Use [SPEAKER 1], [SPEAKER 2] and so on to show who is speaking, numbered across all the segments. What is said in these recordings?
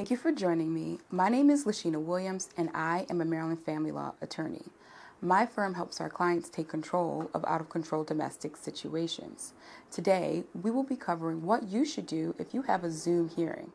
[SPEAKER 1] Thank you for joining me. My name is LaSheena Williams, and I am a Maryland family law attorney. My firm helps our clients take control of out-of-control domestic situations. Today, we will be covering what you should do if you have a Zoom hearing.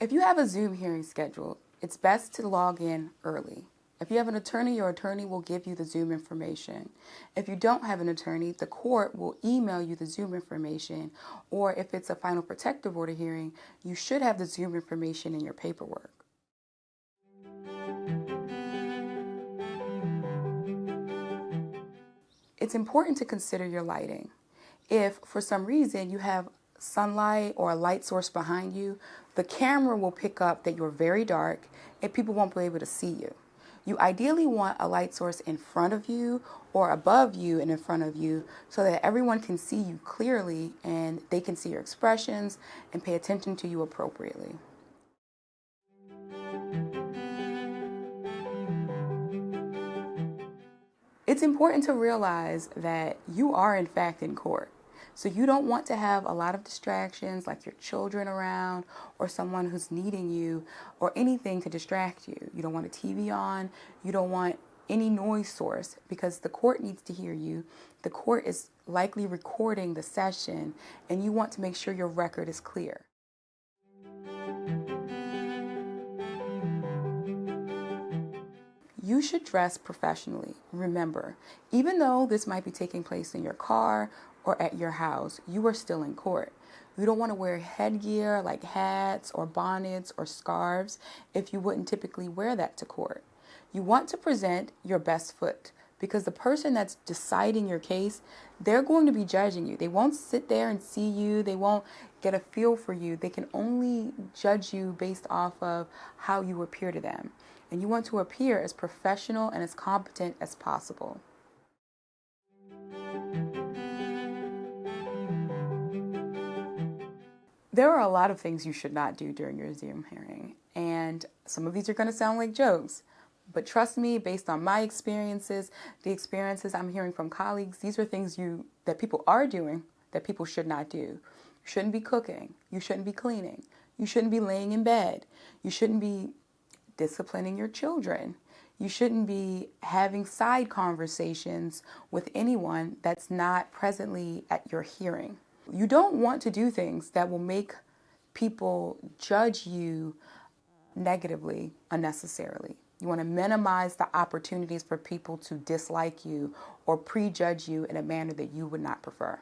[SPEAKER 1] If you have a Zoom hearing scheduled, it's best to log in early. If you have an attorney, your attorney will give you the Zoom information. If you don't have an attorney, the court will email you the Zoom information, or if it's a final protective order hearing, you should have the Zoom information in your paperwork. It's important to consider your lighting. If, for some reason, you have sunlight or a light source behind you, the camera will pick up that you're very dark and people won't be able to see you. You ideally want a light source in front of you or above you and in front of you so that everyone can see you clearly and they can see your expressions and pay attention to you appropriately. It's important to realize that you are in fact in court. So you don't want to have a lot of distractions like your children around or someone who's needing you or anything to distract you. You don't want a TV on. You don't want any noise source because the court needs to hear you. The court is likely recording the session and you want to make sure your record is clear. You should dress professionally. Remember, even though this might be taking place in your car or at your house, you are still in court. You don't want to wear headgear like hats or bonnets or scarves if you wouldn't typically wear that to court. You want to present your best foot because the person that's deciding your case, they're going to be judging you. They won't sit there and see you. They won't get a feel for you. They can only judge you based off of how you appear to them. And you want to appear as professional and as competent as possible. There are a lot of things you should not do during your Zoom hearing, and some of these are going to sound like jokes. But trust me, based on my experiences, the experiences I'm hearing from colleagues, these are things that people are doing that people should not do. You shouldn't be cooking. You shouldn't be cleaning. You shouldn't be laying in bed. You shouldn't be disciplining your children. You shouldn't be having side conversations with anyone that's not presently at your hearing. You don't want to do things that will make people judge you negatively unnecessarily. You want to minimize the opportunities for people to dislike you or prejudge you in a manner that you would not prefer.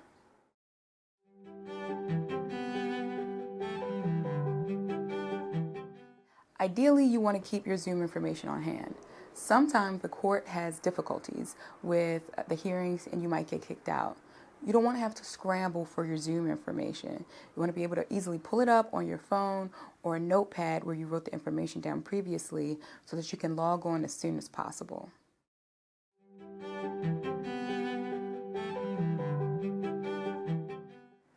[SPEAKER 1] Ideally, you want to keep your Zoom information on hand. Sometimes the court has difficulties with the hearings and you might get kicked out. You don't want to have to scramble for your Zoom information. You want to be able to easily pull it up on your phone or a notepad where you wrote the information down previously so that you can log on as soon as possible.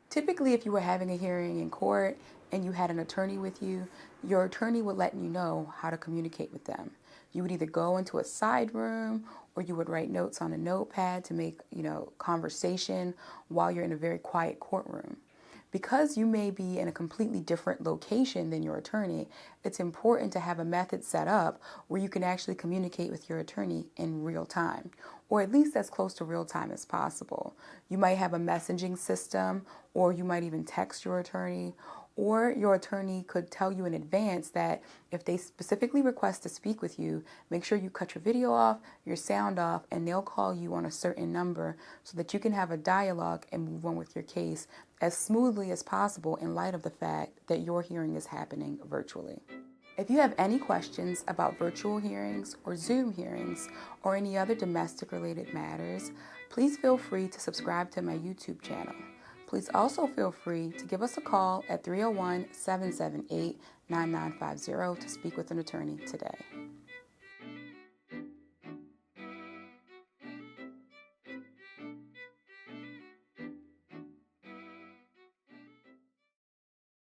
[SPEAKER 1] Typically, if you were having a hearing in court and you had an attorney with you, your attorney would let you know how to communicate with them. You would either go into a side room or you would write notes on a notepad to make, conversation while you're in a very quiet courtroom. Because you may be in a completely different location than your attorney, it's important to have a method set up where you can actually communicate with your attorney in real time, or at least as close to real time as possible. You might have a messaging system, or you might even text your attorney, or your attorney could tell you in advance that if they specifically request to speak with you, make sure you cut your video off, your sound off, and they'll call you on a certain number so that you can have a dialogue and move on with your case as smoothly as possible in light of the fact that your hearing is happening virtually. If you have any questions about virtual hearings or Zoom hearings or any other domestic related matters, please feel free to subscribe to my YouTube channel. Please also feel free to give us a call at 301-778-9950 to speak with an attorney today.